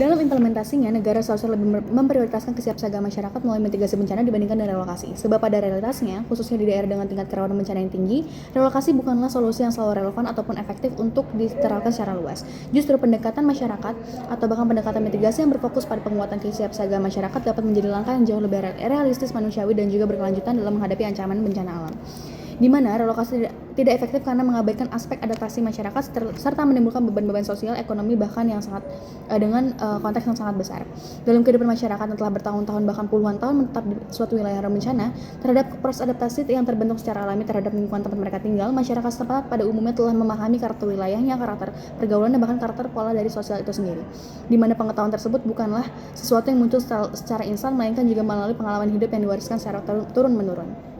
Dalam implementasinya, negara seharusnya lebih memprioritaskan kesiapsiagaan masyarakat melalui mitigasi bencana dibandingkan dengan relokasi. Sebab pada realitasnya, khususnya di daerah dengan tingkat kerawanan bencana yang tinggi, relokasi bukanlah solusi yang selalu relevan ataupun efektif untuk diterapkan secara luas. Justru pendekatan masyarakat atau bahkan pendekatan mitigasi yang berfokus pada penguatan kesiapsiagaan masyarakat dapat menjadi langkah yang jauh lebih realistis, manusiawi, dan juga berkelanjutan dalam menghadapi ancaman bencana alam. Di mana relokasi tidak efektif karena mengabaikan aspek adaptasi masyarakat serta menimbulkan beban-beban sosial, ekonomi, bahkan yang sangat dengan konteks yang sangat besar. Dalam kehidupan masyarakat yang telah bertahun-tahun bahkan puluhan tahun menetap di suatu wilayah rawan bencana, terhadap proses adaptasi yang terbentuk secara alami terhadap lingkungan tempat mereka tinggal, masyarakat setempat pada umumnya telah memahami karakter wilayahnya, karakter pergaulan, dan bahkan karakter pola dari sosial itu sendiri. Di mana pengetahuan tersebut bukanlah sesuatu yang muncul secara instan, melainkan juga melalui pengalaman hidup yang diwariskan secara turun-menurun.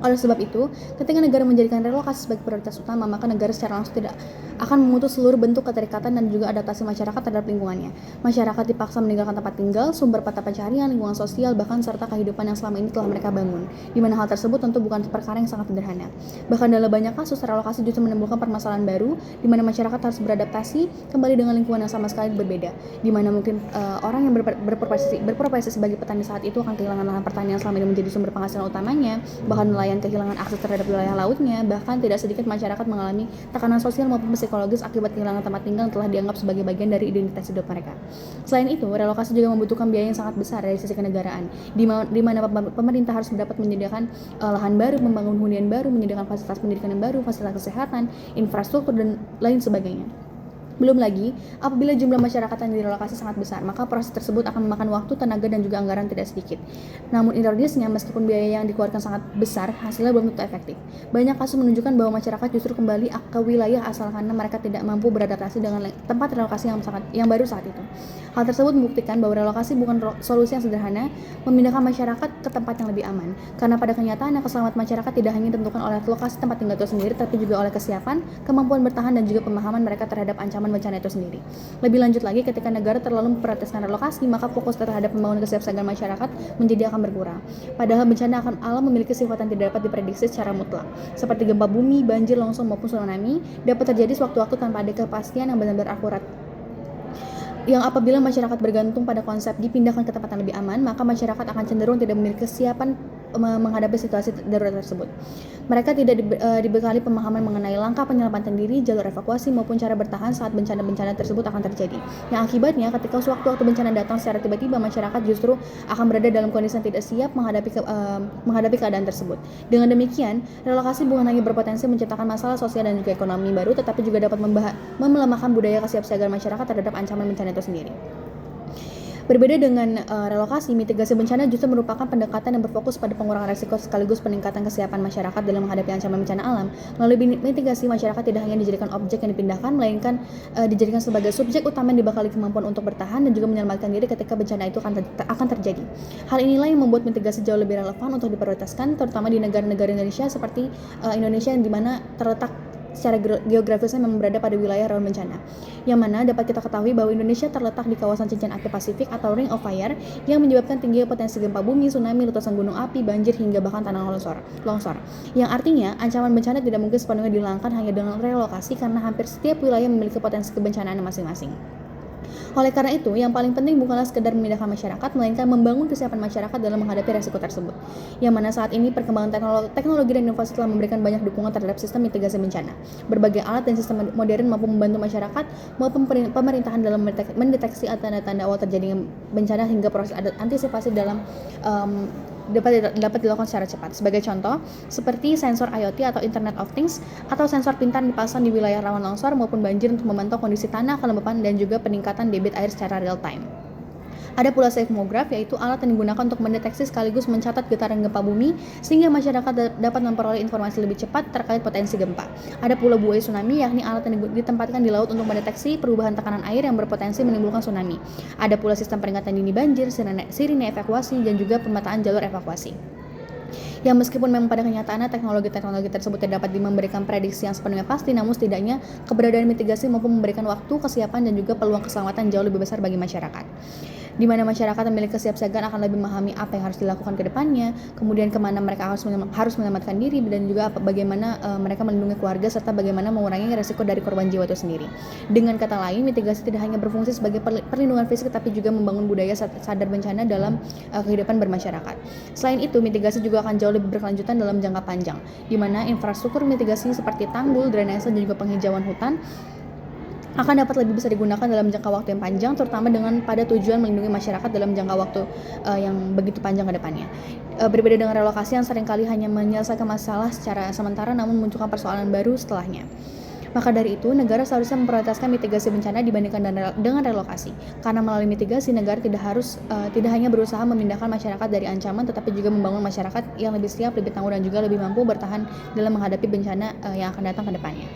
Oleh sebab itu, ketika negara menjadikan relokasi sebagai prioritas utama, maka negara secara langsung tidak akan memutus seluruh bentuk keterikatan dan juga adaptasi masyarakat terhadap lingkungannya. Masyarakat dipaksa meninggalkan tempat tinggal, sumber mata pencaharian, lingkungan sosial, bahkan serta kehidupan yang selama ini telah mereka bangun. Di mana hal tersebut tentu bukan perkara yang sangat sederhana. Bahkan dalam banyak kasus, relokasi justru menimbulkan permasalahan baru, di mana masyarakat harus beradaptasi kembali dengan lingkungan yang sama sekali berbeda. Di mana mungkin orang yang berprofesi sebagai petani saat itu akan kehilangan lahan pertanian selama ini menjadi sumber penghasilan utamanya, bahkan nelayan kehilangan akses terhadap wilayah lautnya, bahkan tidak sedikit masyarakat mengalami tekanan sosial maupun psikologis akibat kehilangan tempat tinggal yang telah dianggap sebagai bagian dari identitas hidup mereka. Selain itu, relokasi juga membutuhkan biaya yang sangat besar dari sisi kenegaraan, di mana pemerintah harus dapat menyediakan lahan baru, membangun hunian baru, menyediakan fasilitas pendidikan yang baru, fasilitas kesehatan, infrastruktur, dan lain sebagainya. Belum lagi, apabila jumlah masyarakat yang direlokasi sangat besar, maka proses tersebut akan memakan waktu, tenaga, dan juga anggaran tidak sedikit. Namun ironisnya, meskipun biaya yang dikeluarkan sangat besar, hasilnya belum tentu efektif. Banyak kasus menunjukkan bahwa masyarakat justru kembali ke wilayah asal karena mereka tidak mampu beradaptasi dengan tempat relokasi yang baru saat itu. Hal tersebut membuktikan bahwa relokasi bukan solusi yang sederhana, memindahkan masyarakat ke tempat yang lebih aman. Karena pada kenyataannya, keselamatan masyarakat tidak hanya ditentukan oleh lokasi tempat tinggal itu sendiri, tapi juga oleh kesiapan, kemampuan bertahan, dan juga pemahaman mereka terhadap ancaman bencana itu sendiri. Lebih lanjut lagi, ketika negara terlalu memprioritaskan relokasi, maka fokus terhadap pembangunan kesiapsiagaan masyarakat akan berkurang. Padahal bencana alam memiliki sifat yang tidak dapat diprediksi secara mutlak, seperti gempa bumi, banjir, longsor, maupun tsunami, dapat terjadi sewaktu-waktu tanpa ada kepastian yang benar-benar akurat. Yang apabila masyarakat bergantung pada konsep dipindahkan ke tempat yang lebih aman, maka masyarakat akan cenderung tidak memiliki kesiapan menghadapi situasi darurat tersebut. Mereka tidak dibekali pemahaman mengenai langkah penyelamatan diri, jalur evakuasi, maupun cara bertahan saat bencana-bencana tersebut akan terjadi. Yang akibatnya, ketika sewaktu-waktu bencana datang secara tiba-tiba, masyarakat justru akan berada dalam kondisi yang tidak siap menghadapi keadaan tersebut. Dengan demikian, relokasi bukan hanya berpotensi menciptakan masalah sosial dan juga ekonomi baru, tetapi juga dapat melemahkan budaya kesiapsiagaan masyarakat terhadap ancaman bencana itu sendiri. Berbeda dengan relokasi, mitigasi bencana justru merupakan pendekatan yang berfokus pada pengurangan risiko sekaligus peningkatan kesiapan masyarakat dalam menghadapi ancaman bencana alam. Melalui mitigasi, masyarakat tidak hanya dijadikan objek yang dipindahkan, melainkan dijadikan sebagai subjek utama yang dibekali kemampuan untuk bertahan dan juga menyelamatkan diri ketika bencana itu akan terjadi. Hal inilah yang membuat mitigasi jauh lebih relevan untuk diprioritaskan, terutama di negara-negara Indonesia seperti Indonesia yang dimana terletak secara geografisnya memang berada pada wilayah rawan bencana, yang mana dapat kita ketahui bahwa Indonesia terletak di kawasan cincin api Pasifik atau Ring of Fire yang menyebabkan tingginya potensi gempa bumi, tsunami, letusan gunung api, banjir, hingga bahkan tanah longsor. Yang artinya ancaman bencana tidak mungkin sepenuhnya dihilangkan hanya dengan relokasi karena hampir setiap wilayah memiliki potensi kebencanaan masing-masing. Oleh karena itu, yang paling penting bukanlah sekedar memindahkan masyarakat, melainkan membangun kesiapan masyarakat dalam menghadapi resiko tersebut. Yang mana saat ini perkembangan teknologi dan inovasi telah memberikan banyak dukungan terhadap sistem mitigasi bencana. Berbagai alat dan sistem modern mampu membantu masyarakat maupun pemerintahan dalam mendeteksi tanda-tanda awal terjadinya bencana hingga proses antisipasi dapat dilakukan secara cepat. Sebagai contoh, seperti sensor IoT atau Internet of Things atau sensor pintar dipasang di wilayah rawan longsor maupun banjir untuk memantau kondisi tanah, kelembapan, dan juga peningkatan debit air secara real time. Ada pula seismograf, yaitu alat yang digunakan untuk mendeteksi sekaligus mencatat getaran gempa bumi sehingga masyarakat dapat memperoleh informasi lebih cepat terkait potensi gempa. Ada pula buoy tsunami, yakni alat yang ditempatkan di laut untuk mendeteksi perubahan tekanan air yang berpotensi menimbulkan tsunami. Ada pula sistem peringatan dini banjir, sirine evakuasi, dan juga pemetaan jalur evakuasi. Yang meskipun memang pada kenyataannya teknologi tersebut tidak dapat memberikan prediksi yang sepenuhnya pasti, namun setidaknya keberadaan mitigasi mampu memberikan waktu, kesiapan, dan juga peluang keselamatan jauh lebih besar bagi masyarakat. di mana masyarakat memiliki kesiapsiagaan akan lebih memahami apa yang harus dilakukan ke depannya, kemudian kemana mereka harus menyelamatkan diri, dan juga bagaimana mereka melindungi keluarga, serta bagaimana mengurangi risiko dari korban jiwa itu sendiri. Dengan kata lain, mitigasi tidak hanya berfungsi sebagai perlindungan fisik, tapi juga membangun budaya sadar bencana dalam kehidupan bermasyarakat. Selain itu, mitigasi juga akan jauh lebih berkelanjutan dalam jangka panjang, di mana infrastruktur mitigasi seperti tanggul, drainase, dan juga penghijauan hutan akan dapat lebih bisa digunakan dalam jangka waktu yang panjang, terutama dengan pada tujuan melindungi masyarakat dalam jangka waktu yang begitu panjang ke depannya. Berbeda dengan relokasi yang seringkali hanya menyelesaikan masalah secara sementara namun memunculkan persoalan baru setelahnya. Maka dari itu, negara seharusnya memprioritaskan mitigasi bencana dibandingkan dengan relokasi. Karena melalui mitigasi, negara tidak hanya berusaha memindahkan masyarakat dari ancaman, tetapi juga membangun masyarakat yang lebih siap, lebih tangguh, dan juga lebih mampu bertahan dalam menghadapi bencana yang akan datang ke depannya.